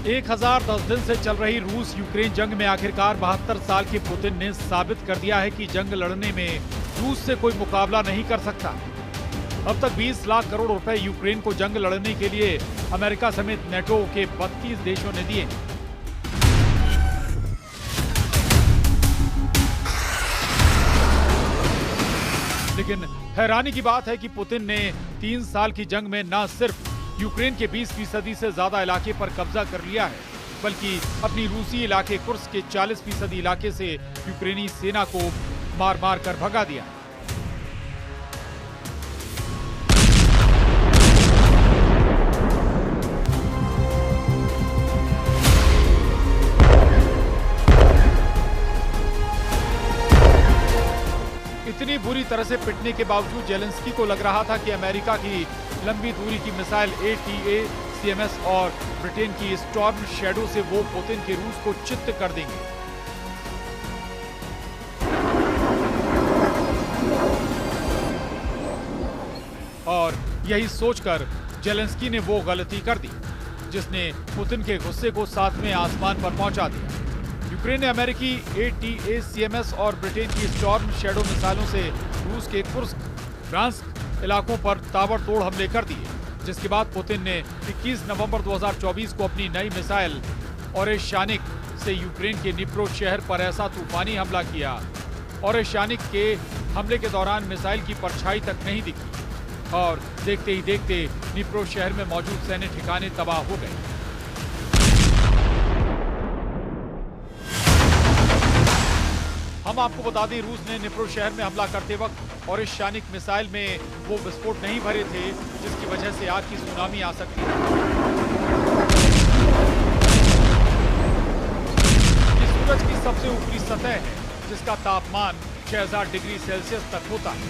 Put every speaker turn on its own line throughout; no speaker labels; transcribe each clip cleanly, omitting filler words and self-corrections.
1010 दिन से चल रही रूस यूक्रेन जंग में आखिरकार 72 साल के पुतिन ने साबित कर दिया है कि जंग लड़ने में रूस से कोई मुकाबला नहीं कर सकता। अब तक 20 लाख करोड़ रुपए यूक्रेन को जंग लड़ने के लिए अमेरिका समेत नेटो के 32 देशों ने दिए। लेकिन हैरानी की बात है कि पुतिन ने 3 साल की जंग में न सिर्फ यूक्रेन के 20% से ज्यादा इलाके पर कब्जा कर लिया है, बल्कि अपनी रूसी इलाके कुर्स्क के 40% इलाके से यूक्रेनी सेना को मार मार कर भगा दिया। इतनी बुरी तरह से पिटने के बावजूद जेलेंस्की को लग रहा था कि अमेरिका की लंबी दूरी की मिसाइल ATACMS और ब्रिटेन की स्टॉर्म शैडो से वो पुतिन के रूस को चित्त कर देंगे। और यही सोचकर जेलेंस्की ने वो गलती कर दी जिसने पुतिन के गुस्से को 7वें आसमान पर पहुंचा दिया। यूक्रेन ने अमेरिकी ATACMS और ब्रिटेन की स्टॉर्म शैडो मिसाइलों से रूस के कुर्स्क, ब्रांस्क इलाकों पर ताबड़तोड़ हमले कर दिए, जिसके बाद पुतिन ने 21 नवंबर 2024 को अपनी नई मिसाइल ओरेशानिक से यूक्रेन के निप्रो शहर पर ऐसा तूफानी हमला किया। ओरेशानिक के हमले के दौरान मिसाइल की परछाई तक नहीं दिखी और देखते ही देखते निप्रो शहर में मौजूद सैन्य ठिकाने तबाह हो गए। हम आपको बता दें, रूस ने निप्रो शहर में हमला करते वक्त ओरेशानिक मिसाइल में वो विस्फोट नहीं भरे थे जिसकी वजह से आग की सुनामी आ सकती है। ये सूरज की सबसे ऊपरी सतह है जिसका तापमान 6000 डिग्री सेल्सियस तक होता है।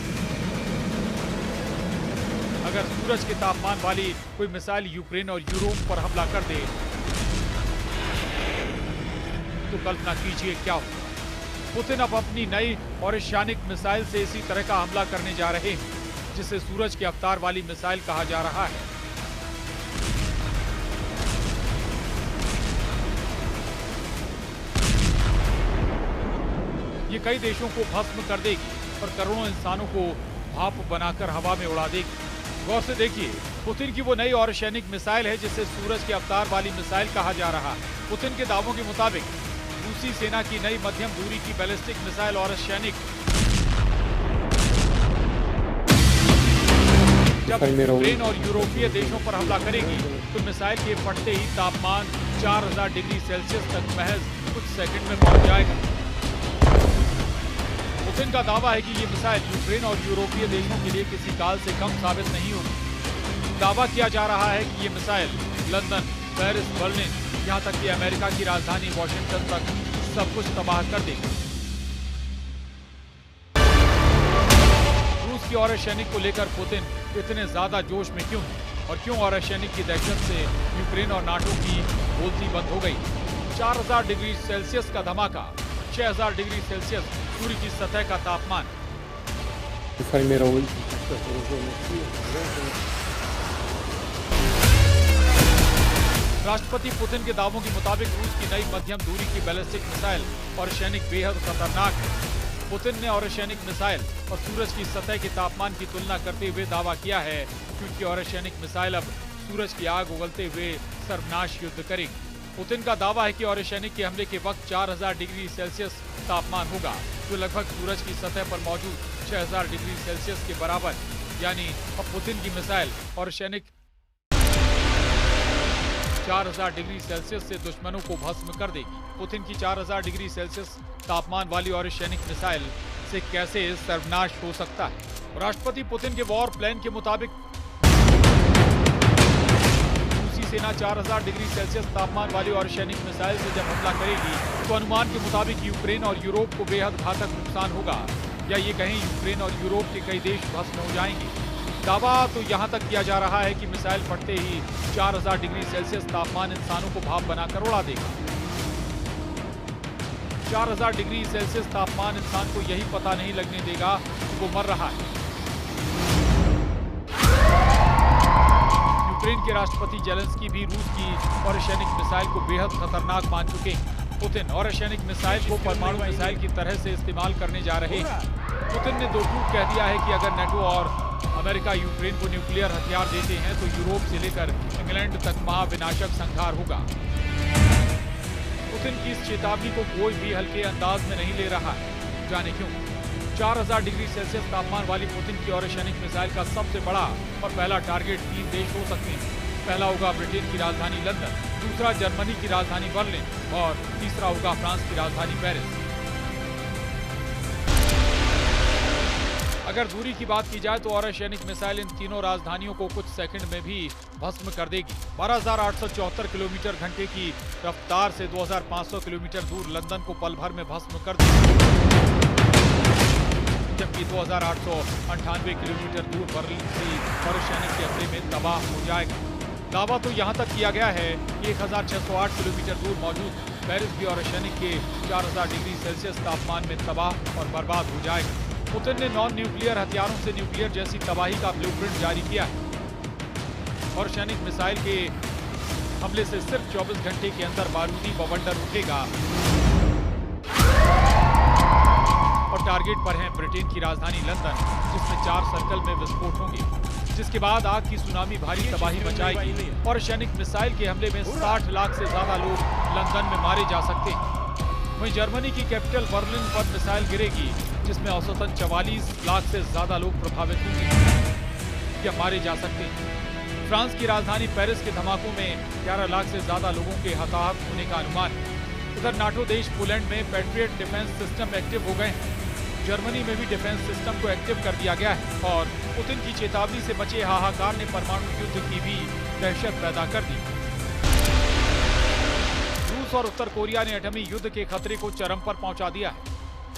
अगर सूरज के तापमान वाली कोई मिसाइल यूक्रेन और यूरोप पर हमला कर दे तो कल्पना कीजिए क्या होगा। पुतिन अब अपनी नई ओरेशानिक मिसाइल से इसी तरह का हमला करने जा रहे हैं जिसे सूरज के अवतार वाली मिसाइल कहा जा रहा है। ये कई देशों को भस्म कर देगी और करोड़ों इंसानों को भाप बनाकर हवा में उड़ा देगी। गौर से देखिए, पुतिन की वो नई ओरेशानिक मिसाइल है जिसे सूरज के अवतार वाली मिसाइल कहा जा रहा है। पुतिन के दावों के मुताबिक रूसी सेना की नई मध्यम दूरी की बैलिस्टिक मिसाइल ओरेशानिक जब यूक्रेन और यूरोपीय देशों पर हमला करेगी तो मिसाइल के फटते ही तापमान 4000 डिग्री सेल्सियस तक महज कुछ सेकंड में पहुंच जाएगा। पुतिन का दावा है कि ये मिसाइल यूक्रेन और यूरोपीय देशों के लिए किसी काल से कम साबित नहीं होगी। दावा किया जा रहा है कि ये मिसाइल लंदन, पेरिस, बर्लिन, यहाँ तक कि अमेरिका की राजधानी वॉशिंगटन तक सब कुछ तबाह कर देगी। रूस की ओरेशानिक को लेकर पुतिन इतने ज्यादा जोश में क्यों है और क्यों ओरेशानिक की दहशत से यूक्रेन और नाटो की बोलती बंद हो गई। 4000 डिग्री सेल्सियस का धमाका, 6000 डिग्री सेल्सियस सूर्य की सतह का तापमान। राष्ट्रपति पुतिन के दावों के मुताबिक रूस की नई मध्यम दूरी की बैलिस्टिक मिसाइल ओरेशानिक बेहद खतरनाक है। पुतिन ने ओरेशानिक मिसाइल और सूरज की सतह के तापमान की तुलना करते हुए दावा किया है क्योंकि ओरेशानिक मिसाइल अब सूरज की आग उगलते हुए सर्वनाश युद्ध करेगी। पुतिन का दावा है कि ओरेशानिक के हमले के वक्त 4000 डिग्री सेल्सियस तापमान होगा, जो लगभग सूरज की सतह पर मौजूद 6000 डिग्री सेल्सियस के बराबर। यानी अब पुतिन की मिसाइल ओरेशानिक 4000 डिग्री सेल्सियस से दुश्मनों को भस्म कर देगी। पुतिन की 4000 डिग्री सेल्सियस तापमान वाली ओरेशानिक मिसाइल से कैसे सर्वनाश हो सकता है। राष्ट्रपति पुतिन के वॉर प्लान के मुताबिक रूसी सेना 4000 डिग्री सेल्सियस तापमान वाली ओरेशानिक मिसाइल से जब हमला करेगी तो अनुमान के मुताबिक यूक्रेन और यूरोप को बेहद घातक नुकसान होगा, या ये कहें यूक्रेन और यूरोप के कई देश भस्म हो जाएंगे। दावा तो यहाँ तक किया जा रहा है कि मिसाइल फटते ही 4000 डिग्री सेल्सियस तापमान इंसानों को भाप बनाकर उड़ा देगा। 4000 डिग्री सेल्सियस तापमान इंसान को यही पता नहीं लगने देगा कि वो मर रहा है। यूक्रेन यूक्रेन के राष्ट्रपति जेलेंस्की भी रूस की ऑरेशेनिक मिसाइल को बेहद खतरनाक मान चुके हैं। पुतिन ऑरेशेनिक मिसाइल को परमाणु मिसाइल की तरह से इस्तेमाल करने जा रहे हैं। पुतिन ने दो टूक कह दिया है कि अगर नेटो और अमेरिका यूक्रेन को न्यूक्लियर हथियार देते हैं तो यूरोप से लेकर इंग्लैंड तक महाविनाशक संहार होगा। पुतिन की इस चेतावनी को कोई भी हल्के अंदाज में नहीं ले रहा है। जाने क्यों? 4000 डिग्री सेल्सियस तापमान वाली पुतिन की ऑरेशेनिक मिसाइल का सबसे बड़ा और पहला टारगेट 3 देश हो सकते हैं। पहला होगा ब्रिटेन की राजधानी लंदन, दूसरा जर्मनी की राजधानी बर्लिन और तीसरा होगा फ्रांस की राजधानी पेरिस। अगर दूरी की बात की जाए तो ऑरेशेनिक मिसाइल इन तीनों राजधानियों को कुछ सेकंड में भी भस्म कर देगी। 12,874 किलोमीटर घंटे की रफ्तार से 2,500 किलोमीटर दूर लंदन को पल भर में भस्म कर देगी, जबकि 2,898 किलोमीटर दूर बर्लिन भी ऑरेशेनिक के हमले में तबाह हो जाएगा। दावा तो यहां तक किया गया है कि 1,608 किलोमीटर दूर मौजूद पेरिस भी ऑरेशेनिक के 4,000 डिग्री सेल्सियस तापमान में तबाह और बर्बाद हो जाएगा। पुतिन ने नॉन न्यूक्लियर हथियारों से न्यूक्लियर जैसी तबाही का ब्लूप्रिंट जारी किया है। ऑरेशेनिक मिसाइल के हमले से सिर्फ 24 घंटे के अंदर बारूदी बवंडर उठेगा और टारगेट पर है ब्रिटेन की राजधानी लंदन, जिसमें 4 सर्कल में विस्फोट होंगे, जिसके बाद आग की सुनामी भारी तबाही मचाएगी। ऑरेशेनिक मिसाइल के हमले में 60 लाख से ज्यादा लोग लंदन में मारे जा सकते हैं। वहीं जर्मनी की कैपिटल बर्लिन पर मिसाइल गिरेगी, जिसमें औसतन 44 लाख से ज्यादा लोग प्रभावित होंगे या मारे जा सकते हैं। फ्रांस की राजधानी पेरिस के धमाकों में 11 लाख से ज्यादा लोगों के हताहत होने का अनुमान है। उधर नाटो देश पोलैंड में पैट्रियट डिफेंस सिस्टम एक्टिव हो गए हैं। जर्मनी में भी डिफेंस सिस्टम को एक्टिव कर दिया गया है और पुतिन की चेतावनी से बचे हाहाकार ने परमाणु युद्ध की भी दहशत पैदा कर दी। रूस और उत्तर कोरिया ने एटमी युद्ध के खतरे को चरम पर पहुंचा दिया है।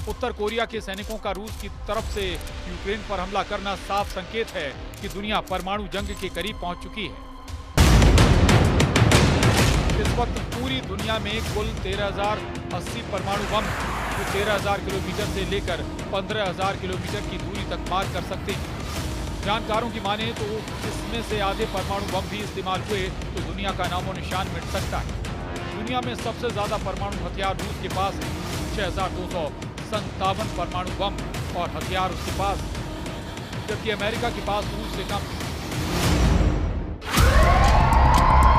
उत्तर कोरिया के सैनिकों का रूस की तरफ से यूक्रेन पर हमला करना साफ संकेत है कि दुनिया परमाणु जंग के करीब पहुंच चुकी है। इस वक्त पूरी दुनिया में कुल 13,080 परमाणु बम जो 13,000 किलोमीटर से लेकर 15,000 किलोमीटर की दूरी तक मार कर सकते हैं। जानकारों की माने तो इसमें से आधे परमाणु बम भी इस्तेमाल हुए तो दुनिया का नामो निशान मिट सकता है। दुनिया में सबसे ज्यादा परमाणु हथियार रूस के पास है, 6,257 परमाणु बम और हथियार उसके पास, जबकि अमेरिका के पास रूस से कम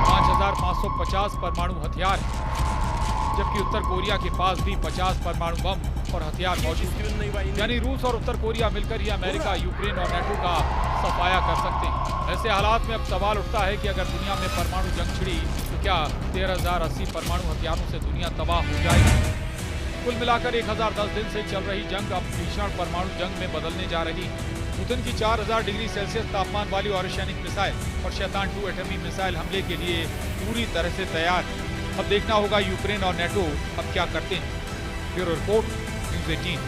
5,550 परमाणु हथियार है, जबकि उत्तर कोरिया के पास भी 50 परमाणु बम और हथियार मौजूद हैं। यानी रूस और उत्तर कोरिया मिलकर ही अमेरिका, यूक्रेन और नेटो का सफाया कर सकते हैं। ऐसे हालात में अब सवाल उठता है कि अगर दुनिया में परमाणु जंग छिड़ी तो क्या 13,080 परमाणु हथियारों से दुनिया तबाह हो जाएगी? कुल मिलाकर 1010 दिन से चल रही जंग अब भीषण परमाणु जंग में बदलने जा रही है। पुतिन की 4,000 डिग्री सेल्सियस तापमान वाली ऑरेशेनिक मिसाइल और शैतान 2 एटमी मिसाइल हमले के लिए पूरी तरह से तैयार है। अब देखना होगा यूक्रेन और नेटो अब क्या करते हैं। Bureau report, news 18।